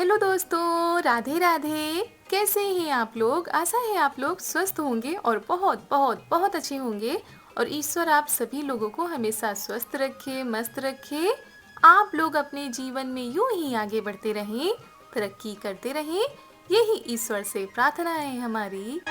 Hello दोस्तों, राधे राधे। कैसे हैं आप लोग? आशा है आप लोग स्वस्थ होंगे और बहुत बहुत बहुत अच्छे होंगे। और ईश्वर आप सभी लोगों को हमेशा स्वस्थ रखे, मस्त रखे। आप लोग अपने जीवन में यूं ही आगे बढ़ते रहें, तरक्की करते रहें। यही ईश्वर से प्रार्थना है हमारी।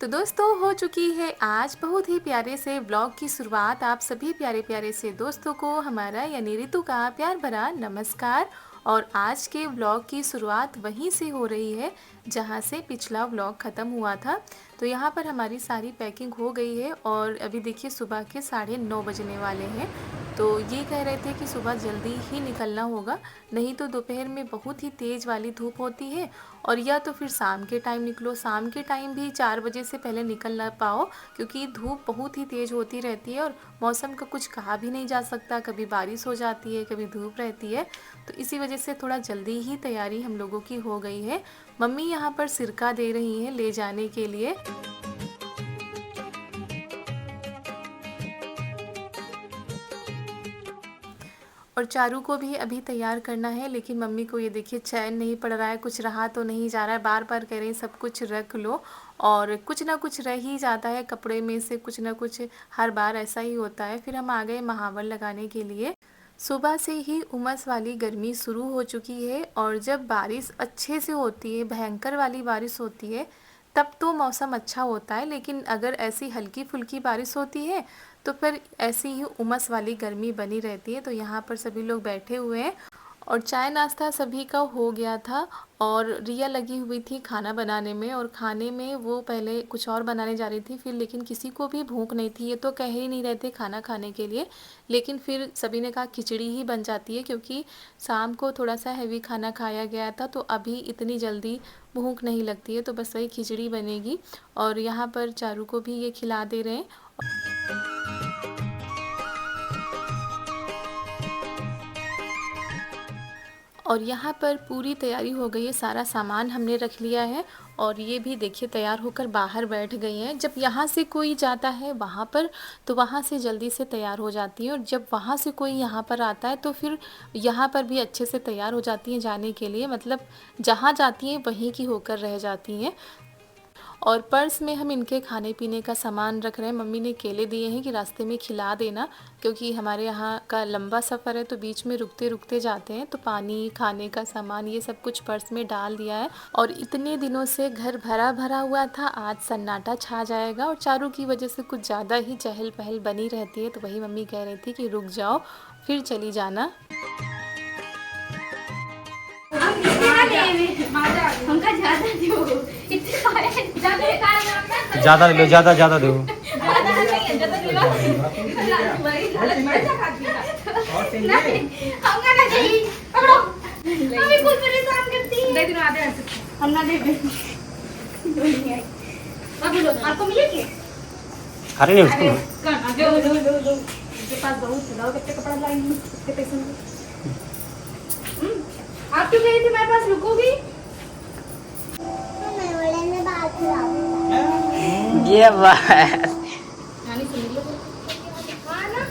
तो दोस्तों, हो चुकी है आज बहुत ही प्यारे से व्लॉग की शुरुआत। आप सभी प्यारे प्यारे से दोस्तों को हमारा यानी ऋतु का प्यार भरा नमस्कार। और आज के व्लॉग की शुरुआत वहीं से हो रही है जहां से पिछला व्लॉग ख़त्म हुआ था। तो यहाँ पर हमारी सारी पैकिंग हो गई है और अभी देखिए सुबह के 9:30 बजने वाले हैं। तो ये कह रहे थे कि सुबह जल्दी ही निकलना होगा, नहीं तो दोपहर में बहुत ही तेज़ वाली धूप होती है। और या तो फिर शाम के टाइम निकलो, शाम के टाइम भी 4 बजे से पहले निकल ना पाओ, क्योंकि धूप बहुत ही तेज़ होती रहती है और मौसम का कुछ कहा भी नहीं जा सकता, कभी बारिश हो जाती है, कभी धूप रहती है। तो इसी वजह से थोड़ा जल्दी ही तैयारी हम लोगों की हो गई है। मम्मी यहाँ पर सिरका दे रही हैं ले जाने के लिए। और चारू को भी अभी तैयार करना है, लेकिन मम्मी को ये देखिए चैन नहीं पड़ रहा है, कुछ रहा तो नहीं जा रहा है। बार बार कह रहे हैं सब कुछ रख लो, और कुछ ना कुछ रह ही जाता है कपड़े में से, कुछ ना कुछ हर बार ऐसा ही होता है। फिर हम आ गए महावर लगाने के लिए। सुबह से ही उमस वाली गर्मी शुरू हो चुकी है, और जब बारिश अच्छे से होती है, भयंकर वाली बारिश होती है, तब तो मौसम अच्छा होता है। लेकिन अगर ऐसी हल्की फुल्की बारिश होती है तो फिर ऐसी ही उमस वाली गर्मी बनी रहती है। तो यहाँ पर सभी लोग बैठे हुए हैं और चाय नाश्ता सभी का हो गया था। और रिया लगी हुई थी खाना बनाने में, और खाने में वो पहले कुछ और बनाने जा रही थी फिर, लेकिन किसी को भी भूख नहीं थी, ये तो कह ही नहीं रहे थे खाना खाने के लिए। लेकिन फिर सभी ने कहा खिचड़ी ही बन जाती है, क्योंकि शाम को थोड़ा सा हैवी खाना खाया गया था, तो अभी इतनी जल्दी भूख नहीं लगती है, तो बस वही खिचड़ी बनेगी। और यहाँ पर चारू को भी ये खिला दे रहे हैं। और यहाँ पर पूरी तैयारी हो गई है, सारा सामान हमने रख लिया है। और ये भी देखिए तैयार होकर बाहर बैठ गई हैं। जब यहाँ से कोई जाता है वहाँ पर, तो वहाँ से जल्दी से तैयार हो जाती हैं, और जब वहाँ से कोई यहाँ पर आता है तो फिर यहाँ पर भी अच्छे से तैयार हो जाती हैं जाने के लिए। मतलब जहाँ जाती हैं वहीं की होकर रह जाती हैं। और पर्स में हम इनके खाने पीने का सामान रख रहे हैं। मम्मी ने केले दिए हैं कि रास्ते में खिला देना, क्योंकि हमारे यहाँ का लंबा सफ़र है, तो बीच में रुकते रुकते जाते हैं, तो पानी, खाने का सामान, ये सब कुछ पर्स में डाल दिया है। और इतने दिनों से घर भरा भरा हुआ था, आज सन्नाटा छा जाएगा। और चारू की वजह से कुछ ज़्यादा ही चहल पहल बनी रहती है, तो वही मम्मी कह रही थी कि रुक जाओ फिर चली जाना। ज्यादा ले लो, ज्यादा ज्यादा दो। आपको मिलेगी? अरे नहीं उसको पास बहुत कच्चे कपड़ा लाएंगे इसके पैसे में। आप क्यों कही थी मेरे पास रुकोगी? ये बात नानी सुन लो। हाँ ना,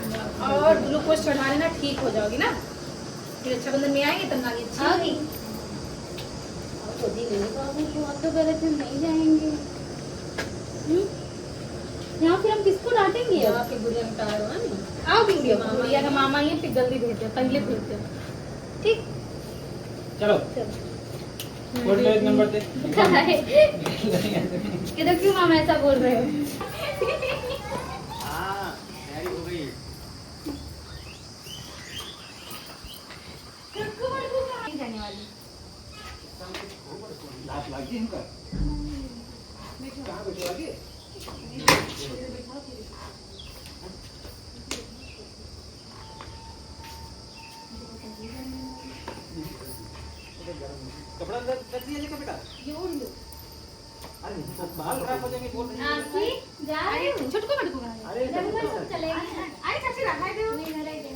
और ग्लूकोज चढ़ा लेना, ठीक हो जाओगी ना। फिर रक्षाबंधन में आएंगे तब नानी अच्छी होगी। तो गलत हम नहीं जाएंगे। यहाँ फिर हम किसको डांटेंगे? आपके गुड़िया में टायर हुआ नहीं। आओ गुड़िया का मामा ये फिर जल्दी भेजते हैं, पहले भेजते हैं। ठीक, चलो बोल लो एक नंबर दे। किधर क्यों मामा ऐसा बोल रहे हो? हां तैयारी हो गई। जाने वाली लात लगी इनका। कहां बैठे आगे? कपड़ा रख दिया जी का बेटा। ये ओढ़ लो। अरे बाल खराब हो जाएंगे बोल रही है। आसी जा रही हूं, छोटको बड़को भाई। अरे चलेगी। अरे चाची रखा दे। नहीं ना रह गई।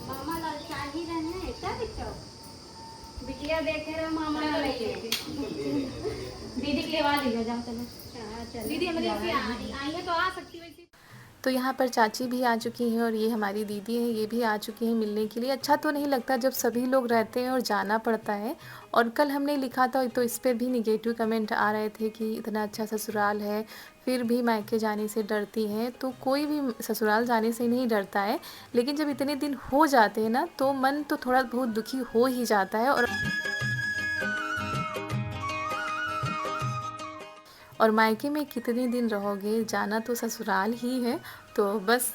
मामा लाल शाही रहना है क्या बिचाओ? बिटिया देखे रहे मामा का लगे। दीदी के लिए वहाँ ले जाओ, चलो दीदी हमारी आई है तो आ सकती वैसे। तो यहाँ पर चाची भी आ चुकी हैं और ये हमारी दीदी हैं, ये भी आ चुकी हैं मिलने के लिए। अच्छा तो नहीं लगता जब सभी लोग रहते हैं और जाना पड़ता है। और कल हमने लिखा था तो इस पर भी निगेटिव कमेंट आ रहे थे कि इतना अच्छा ससुराल है फिर भी मायके जाने से डरती हैं। तो कोई भी ससुराल जाने से नहीं डरता है, लेकिन जब इतने दिन हो जाते हैं ना तो मन तो थोड़ा बहुत दुखी हो ही जाता है। और मायके में कितने दिन रहोगे, जाना तो ससुराल ही है। तो बस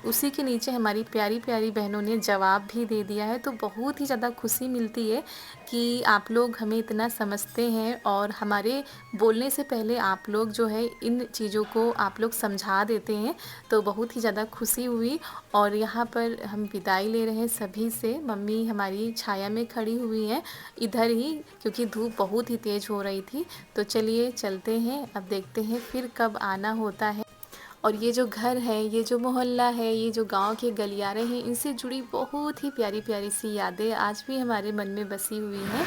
उसी के नीचे हमारी प्यारी प्यारी बहनों ने जवाब भी दे दिया है। तो बहुत ही ज़्यादा खुशी मिलती है कि आप लोग हमें इतना समझते हैं और हमारे बोलने से पहले आप लोग जो है इन चीज़ों को आप लोग समझा देते हैं। तो बहुत ही ज़्यादा खुशी हुई। और यहाँ पर हम विदाई ले रहे हैं सभी से। मम्मी हमारी छाया में खड़ी हुई हैं इधर ही, क्योंकि धूप बहुत ही तेज़ हो रही थी। तो चलिए चलते हैं, अब देखते हैं फिर कब आना होता है। और ये जो घर है, ये जो मोहल्ला है, ये जो गांव के गलियारे हैं, इनसे जुड़ी बहुत ही प्यारी प्यारी सी यादें आज भी हमारे मन में बसी हुई हैं।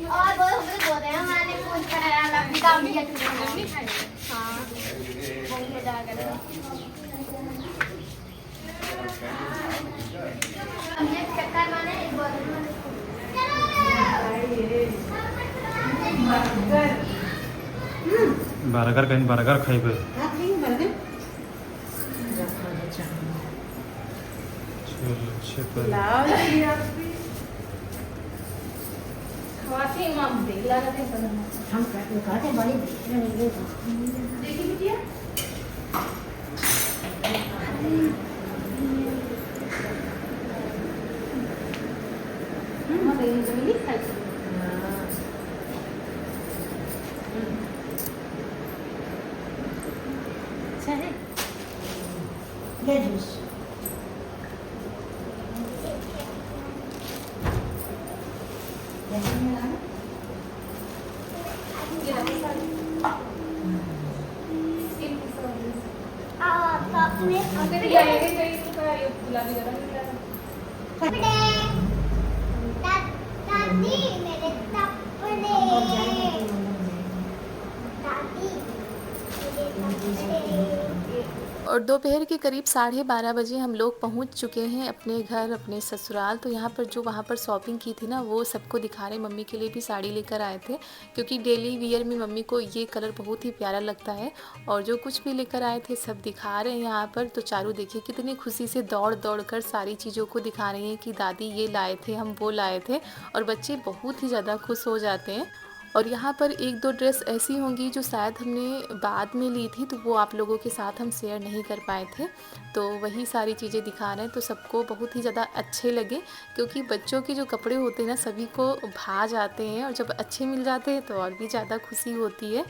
और वो हमने बोल रहे हैं हमारे फोन कराया काम किया हाँ बहुत मजा आ गया हमने चक्कर मारे बर्गर कहीं बर्गर खाइबे हम कहते बड़ी देखिए बिटिया अच्छा है ये जूस और दोपहर के करीब 12:30 बजे हम लोग पहुंच चुके हैं अपने घर, अपने ससुराल। तो यहाँ पर जो वहाँ पर शॉपिंग की थी ना वो सबको दिखा रहे। मम्मी के लिए भी साड़ी लेकर आए थे, क्योंकि डेली वियर में मम्मी को ये कलर बहुत ही प्यारा लगता है। और जो कुछ भी लेकर आए थे सब दिखा रहे हैं यहाँ पर। तो चारू देखिए कितनी खुशी से दौड़ दौड़ कर सारी चीज़ों को दिखा रही हैं कि दादी ये लाए थे, हम वो लाए थे। और बच्चे बहुत ही ज़्यादा खुश हो जाते हैं। और यहाँ पर एक दो ड्रेस ऐसी होंगी जो शायद हमने बाद में ली थी, तो वो आप लोगों के साथ हम शेयर नहीं कर पाए थे। तो वही सारी चीज़ें दिखा रहे हैं। तो सबको बहुत ही ज़्यादा अच्छे लगे, क्योंकि बच्चों के जो कपड़े होते हैं ना सभी को भा जाते हैं, और जब अच्छे मिल जाते हैं तो और भी ज़्यादा खुशी होती है।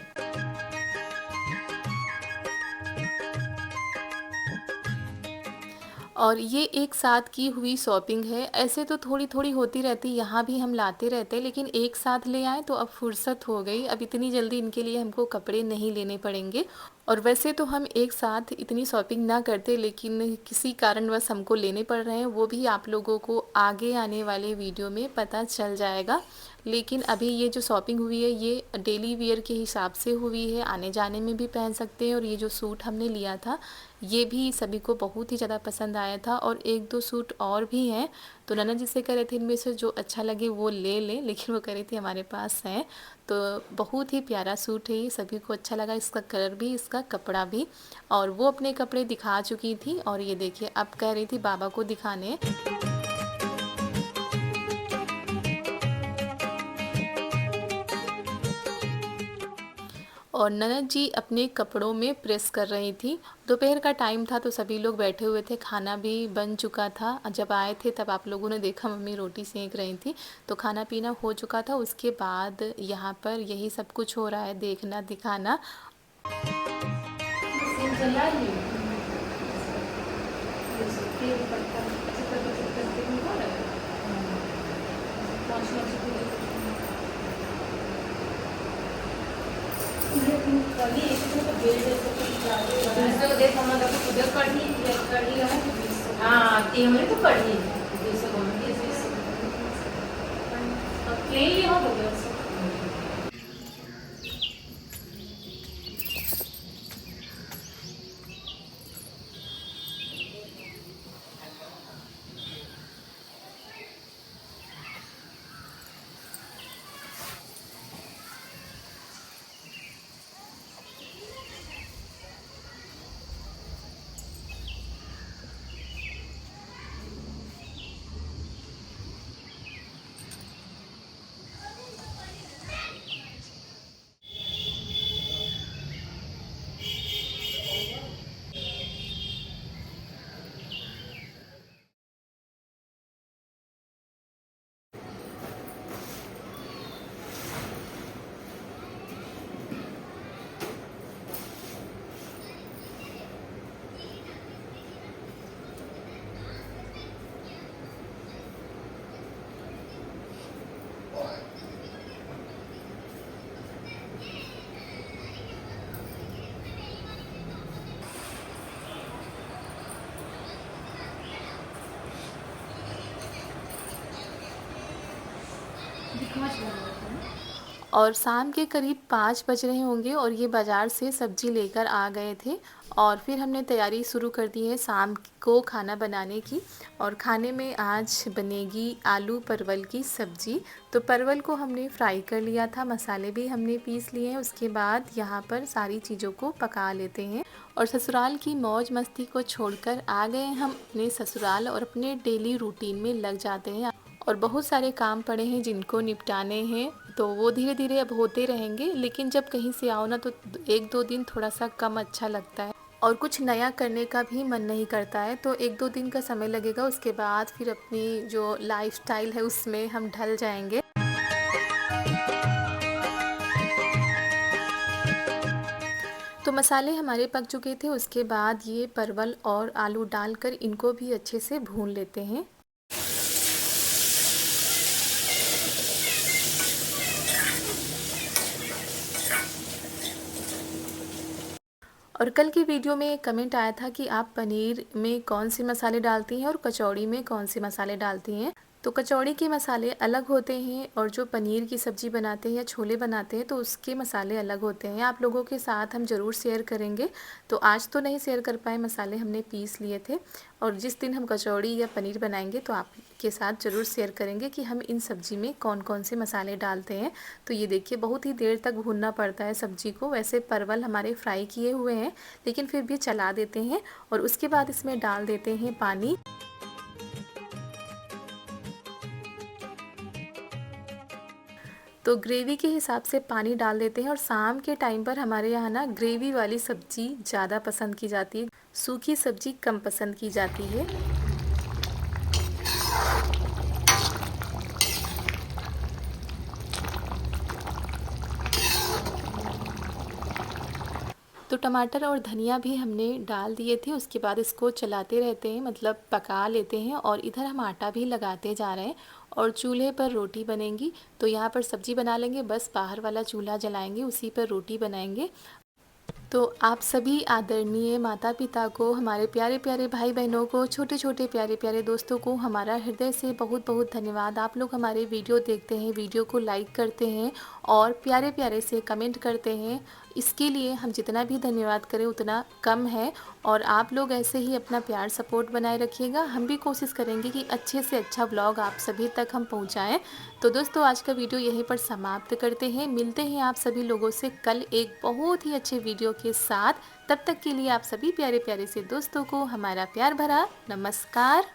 और ये एक साथ की हुई शॉपिंग है। ऐसे तो थोड़ी थोड़ी होती रहती, यहाँ भी हम लाते रहते, लेकिन एक साथ ले आए तो अब फुर्सत हो गई। अब इतनी जल्दी इनके लिए हमको कपड़े नहीं लेने पड़ेंगे। और वैसे तो हम एक साथ इतनी शॉपिंग ना करते, लेकिन किसी कारणवश हमको लेने पड़ रहे हैं। वो भी आप लोगों को आगे आने वाले वीडियो में पता चल जाएगा। लेकिन अभी ये जो शॉपिंग हुई है ये डेली वियर के हिसाब से हुई है, आने जाने में भी पहन सकते हैं। और ये जो सूट हमने लिया था ये भी सभी को बहुत ही ज़्यादा पसंद आया था। और एक दो सूट और भी हैं, तो नन्ना जी से कह रहे थे इनमें से जो अच्छा लगे वो ले लें, लेकिन वो कह रही थी हमारे पास है। तो बहुत ही प्यारा सूट है ये, सभी को अच्छा लगा, इसका कलर भी, इसका कपड़ा भी। और वो अपने कपड़े दिखा चुकी थी और ये देखिए अब कह रही थी बाबा को दिखाने। और ननद जी अपने कपड़ों में प्रेस कर रही थी। दोपहर का टाइम था तो सभी लोग बैठे हुए थे, खाना भी बन चुका था। जब आए थे तब आप लोगों ने देखा मम्मी रोटी सेंक रही थी, तो खाना पीना हो चुका था। उसके बाद यहाँ पर यही सब कुछ हो रहा है, देखना दिखाना। हाँ ते हमने तो कढ़ी प्लेन लिया हो गया। और शाम के करीब 5 बज रहे होंगे और ये बाज़ार से सब्ज़ी लेकर आ गए थे। और फिर हमने तैयारी शुरू कर दी है शाम को खाना बनाने की। और खाने में आज बनेगी आलू परवल की सब्ज़ी। तो परवल को हमने फ्राई कर लिया था, मसाले भी हमने पीस लिए हैं। उसके बाद यहाँ पर सारी चीज़ों को पका लेते हैं और ससुराल की मौज मस्ती को छोड़कर आ गए हम अपने ससुराल और अपने डेली रूटीन में लग जाते हैं। और बहुत सारे काम पड़े हैं जिनको निपटाने हैं, तो वो धीरे धीरे अब होते रहेंगे। लेकिन जब कहीं से आओ ना तो 1-2 दिन थोड़ा सा कम अच्छा लगता है और कुछ नया करने का भी मन नहीं करता है। तो 1-2 दिन का समय लगेगा, उसके बाद फिर अपनी जो लाइफस्टाइल है उसमें हम ढल जाएंगे। तो मसाले हमारे पक चुके थे। उसके बाद ये परवल और आलू डालकर इनको भी अच्छे से भून लेते हैं। और कल की वीडियो में एक कमेंट आया था कि आप पनीर में कौन से मसाले डालती हैं और कचौड़ी में कौन से मसाले डालती हैं। तो कचौड़ी के मसाले अलग होते हैं और जो पनीर की सब्ज़ी बनाते हैं या छोले बनाते हैं तो उसके मसाले अलग होते हैं। आप लोगों के साथ हम ज़रूर शेयर करेंगे। तो आज तो नहीं शेयर कर पाए, मसाले हमने पीस लिए थे। और जिस दिन हम कचौड़ी या पनीर बनाएंगे तो आपके साथ ज़रूर शेयर करेंगे कि हम इन सब्ज़ी में कौन कौन से मसाले डालते हैं। तो ये देखिए बहुत ही देर तक भूनना पड़ता है सब्ज़ी को। वैसे परवल हमारे फ्राई किए हुए हैं लेकिन फिर भी चला देते हैं और उसके बाद इसमें डाल देते हैं पानी। तो ग्रेवी के हिसाब से पानी डाल देते हैं। और शाम के टाइम पर हमारे यहाँ ना ग्रेवी वाली सब्ज़ी ज़्यादा पसंद की जाती है, सूखी सब्ज़ी कम पसंद की जाती है। तो टमाटर और धनिया भी हमने डाल दिए थे। उसके बाद इसको चलाते रहते हैं, मतलब पका लेते हैं। और इधर हम आटा भी लगाते जा रहे हैं और चूल्हे पर रोटी बनेंगी। तो यहाँ पर सब्ज़ी बना लेंगे, बस बाहर वाला चूल्हा जलाएंगे, उसी पर रोटी बनाएंगे। तो आप सभी आदरणीय माता पिता को, हमारे प्यारे प्यारे भाई बहनों को, छोटे छोटे प्यारे प्यारे दोस्तों को हमारा हृदय से बहुत बहुत धन्यवाद। आप लोग हमारे वीडियो देखते हैं, वीडियो को लाइक करते हैं और प्यारे प्यारे से कमेंट करते हैं। इसके लिए हम जितना भी धन्यवाद करें उतना कम है। और आप लोग ऐसे ही अपना प्यार सपोर्ट बनाए रखिएगा। हम भी कोशिश करेंगे कि अच्छे से अच्छा ब्लॉग आप सभी तक हम पहुंचाएं। तो दोस्तों आज का वीडियो यहीं पर समाप्त करते हैं। मिलते हैं आप सभी लोगों से कल एक बहुत ही अच्छे वीडियो के साथ। तब तक के लिए आप सभी प्यारे प्यारे से दोस्तों को हमारा प्यार भरा नमस्कार।